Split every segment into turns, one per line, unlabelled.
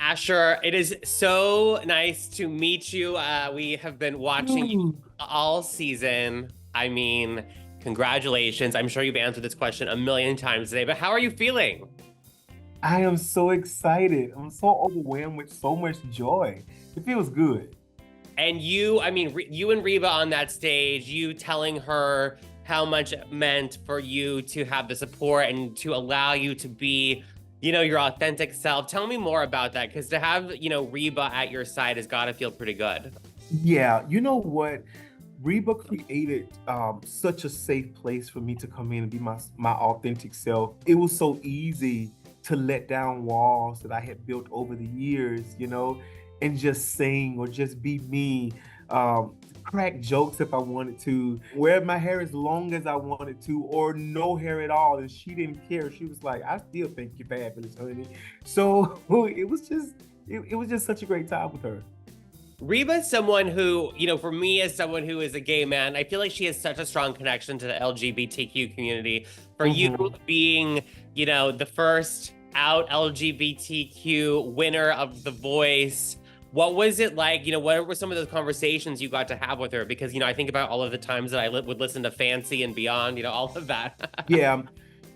Asher, it is so nice to meet you. We have been watching you
Ooh,
all season. I mean, congratulations. I'm sure you've answered this question a million times today, but how are you feeling?
I am so excited. I'm so overwhelmed with so much joy. It feels good.
And you, I mean, you and Reba on that stage, you telling her how much it meant for you to have the support and to allow you to be, your authentic self. Tell me more about that, because to have, Reba at your side has got to feel pretty good.
Yeah, you know what? Reba created such a safe place for me to come in and be my authentic self. It was so easy to let down walls that I had built over the years, and just sing or just be me. Crack jokes if I wanted to, wear my hair as long as I wanted to, or no hair at all. And she didn't care. She was like, I still think you're fabulous, honey. So it was just such a great time with her.
Reba is someone who, for me, as someone who is a gay man, I feel like she has such a strong connection to the LGBTQ community. For you
Mhm.
being, the first out LGBTQ winner of The Voice, what was it like? What were some of those conversations you got to have with her? Because, I think about all of the times that I would listen to Fancy and Beyond, all of that.
Yeah.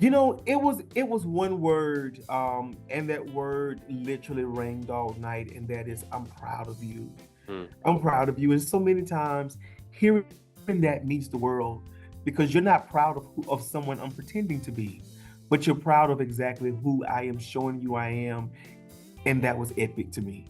It was one word, and that word literally rang all night, and that is I'm proud of you.
Hmm.
I'm proud of you. And so many times hearing that meets the world because you're not proud of someone I'm pretending to be, but you're proud of exactly who I am showing you I am. And that was epic to me.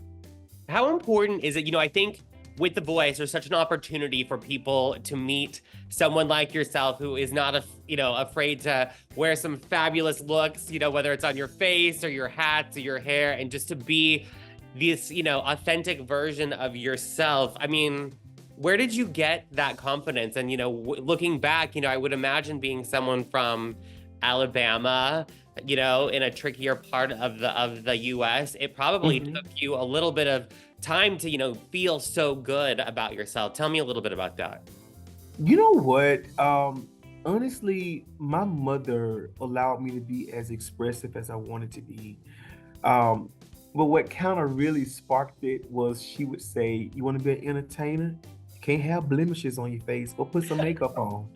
How important is it? I think with The Voice, there's such an opportunity for people to meet someone like yourself who is not, afraid to wear some fabulous looks, whether it's on your face or your hats or your hair, and just to be this, authentic version of yourself. I mean, where did you get that confidence? And, looking back, I would imagine being someone from Alabama, in a trickier part of the US, it probably took
Mhm.
you a little bit of time to, feel so good about yourself. Tell me a little bit about that.
You know what? Honestly, my mother allowed me to be as expressive as I wanted to be. Um, but what kind of really sparked it was she would say, "You want to be an entertainer? You can't have blemishes on your face. Go put some makeup on."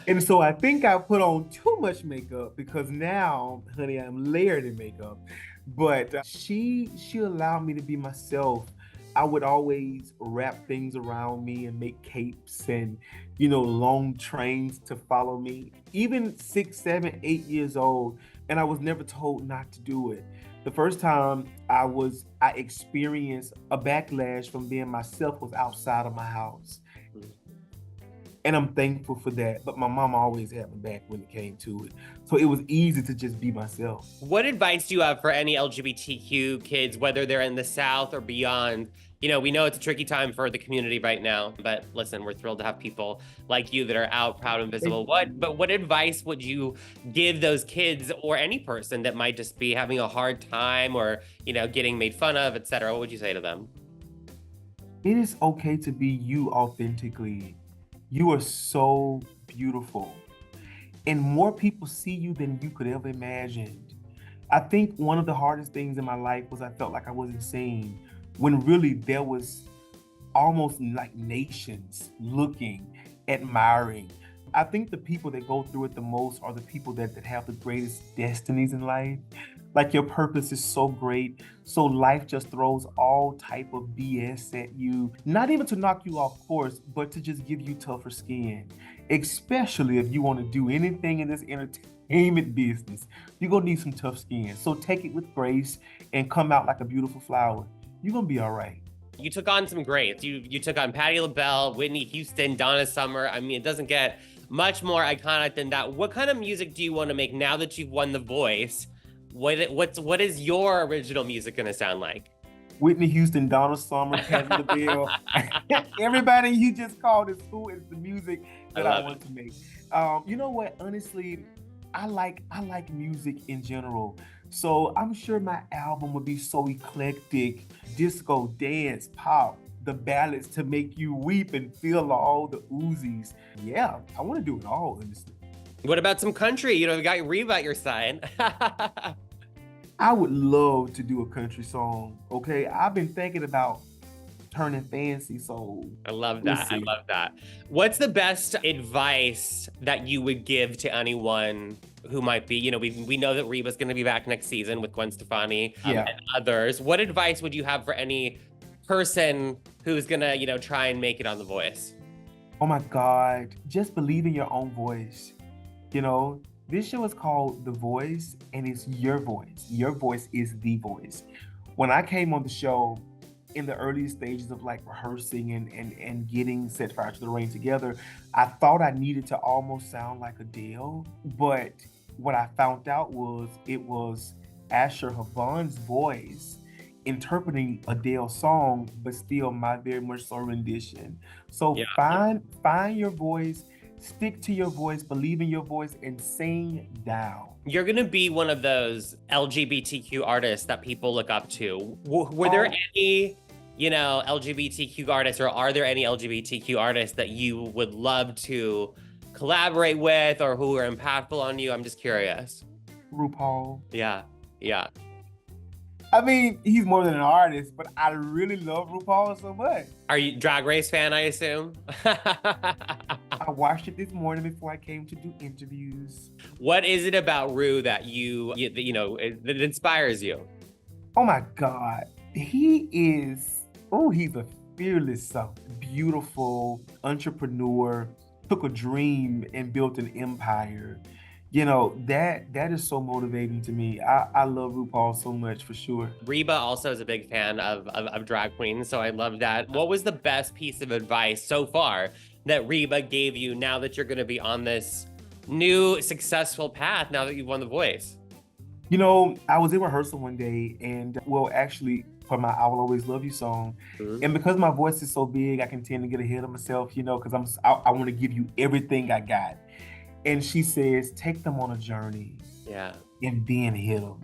And so I think I put on too much makeup because now, honey, I'm layered in makeup. But she allowed me to be myself. I would always wrap things around me and make capes and long trains to follow me. Even 6, 7, 8 years old, and I was never told not to do it. The first time I experienced a backlash from being myself was outside of my house. And I'm thankful for that. But my mom always had my back when it came to it. So it was easy to just be myself.
What advice do you have for any LGBTQ kids, whether they're in the South or beyond? We know it's a tricky time for the community right now, but listen, we're thrilled to have people like you that are out, proud, and
Thank
visible.
you.
But what advice would you give those kids or any person that might just be having a hard time or, getting made fun of, etc.? What would you say to them?
It is okay to be you authentically. You are so beautiful. And more people see you than you could ever imagine. I think one of the hardest things in my life was I felt like I wasn't seen when really there was almost like nations looking, admiring. I think the people that go through it the most are the people that have the greatest destinies in life. Like your purpose is so great. So life just throws all type of BS at you, not even to knock you off course, but to just give you tougher skin. Especially if you want to do anything in this entertainment business, you're gonna need some tough skin. So take it with grace and come out like a beautiful flower. You're gonna be all right.
You took on some greats. You took on Patti LaBelle, Whitney Houston, Donna Summer. I mean, it doesn't get much more iconic than that. What kind of music do you want to make now that you've won The Voice? What is your original music gonna sound like?
Whitney Houston, Donna Summer, Patti LaBelle, everybody you just called is who is the music
I
that I
love
want
it.
to make. You know what? Honestly, I like music in general. So I'm sure my album would be so eclectic, disco, dance, pop, the ballads to make you weep and feel all the Uzis. Yeah, I want to do it all, honestly.
What about some country? You got Reba at your side.
I would love to do a country song. Okay, I've been thinking about turning fancy, so
I love
we'll
that. I
see.
love that. What's the best advice that you would give to anyone who might be, we know that Reba's going to be back next season with Gwen Stefani,
Yeah.
and others. What advice would you have for any person who's going to, try and make it on The Voice?
Oh my God, just believe in your own voice. You know, this show is called The Voice, and it's your voice. Your voice is the voice. When I came on the show in the early stages of like rehearsing and getting Set Fire to the Rain together, I thought I needed to almost sound like Adele, but what I found out was it was Asher HaVon's voice interpreting Adele's song, but still my very much so rendition. So
Yeah.
find your voice, stick to your voice, believe in your voice, and sing down.
You're going to be one of those LGBTQ artists that people look up to. Were there any, LGBTQ artists, or are there any LGBTQ artists that you would love to collaborate with or who are impactful on you? I'm just curious.
RuPaul.
Yeah. Yeah.
I mean, he's more than an artist, but I really love RuPaul so much.
Are you Drag Race fan, I assume?
I watched it this morning before I came to do interviews.
What is it about Ru that that inspires you?
Oh my God. He's a fearless, beautiful entrepreneur, took a dream and built an empire. That is so motivating to me. I love RuPaul so much, for sure.
Reba also is a big fan of drag queens, so I love that. What was the best piece of advice so far that Reba gave you now that you're going to be on this new successful path now that you've won The Voice?
I was in rehearsal one day, and actually for my I Will Always Love You song, and because my voice is so big, I can tend to get ahead of myself, because I want to give you everything I got. And she says, take them on a journey.
Yeah.
And then hit them.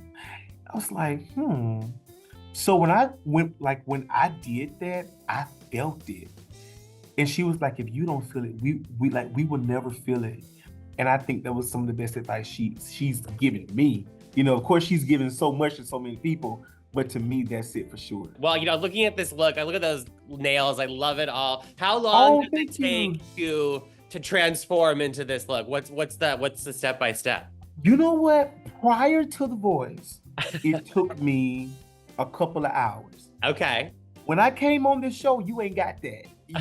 I was like, So when I did that, I felt it. And she was like, if you don't feel it, we will never feel it. And I think that was some of the best advice she's given me. Of course, she's given so much to so many people, but to me, that's it for sure.
Well, looking at this look, I look at those nails, I love it all. How long does it take you to transform into this look? What's the step by step?
You know what? Prior to The Voice, it took me a couple of hours.
Okay.
When I came on this show, you ain't got that. You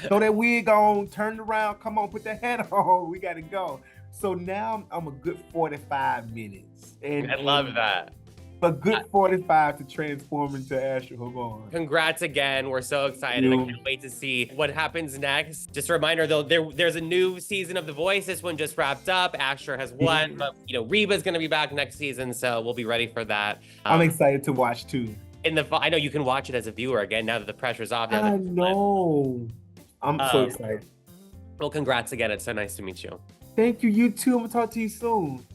throw that wig on, turn around, come on, put that hat on, we gotta go. So now I'm a good 45 minutes. And
I love that.
A good 45 to transform into Asher HaVon.
Congrats again. We're so excited. I can't wait to see what happens next. Just a reminder though, there's a new season of The Voice. This one just wrapped up. Asher has won, but Reba's gonna be back next season, so we'll be ready for that.
I'm excited to watch too.
I know you can watch it as a viewer again now that the pressure's off.
I know. I'm so excited.
Well, congrats again. It's so nice to meet you.
Thank you. You too. I'm gonna talk to you soon.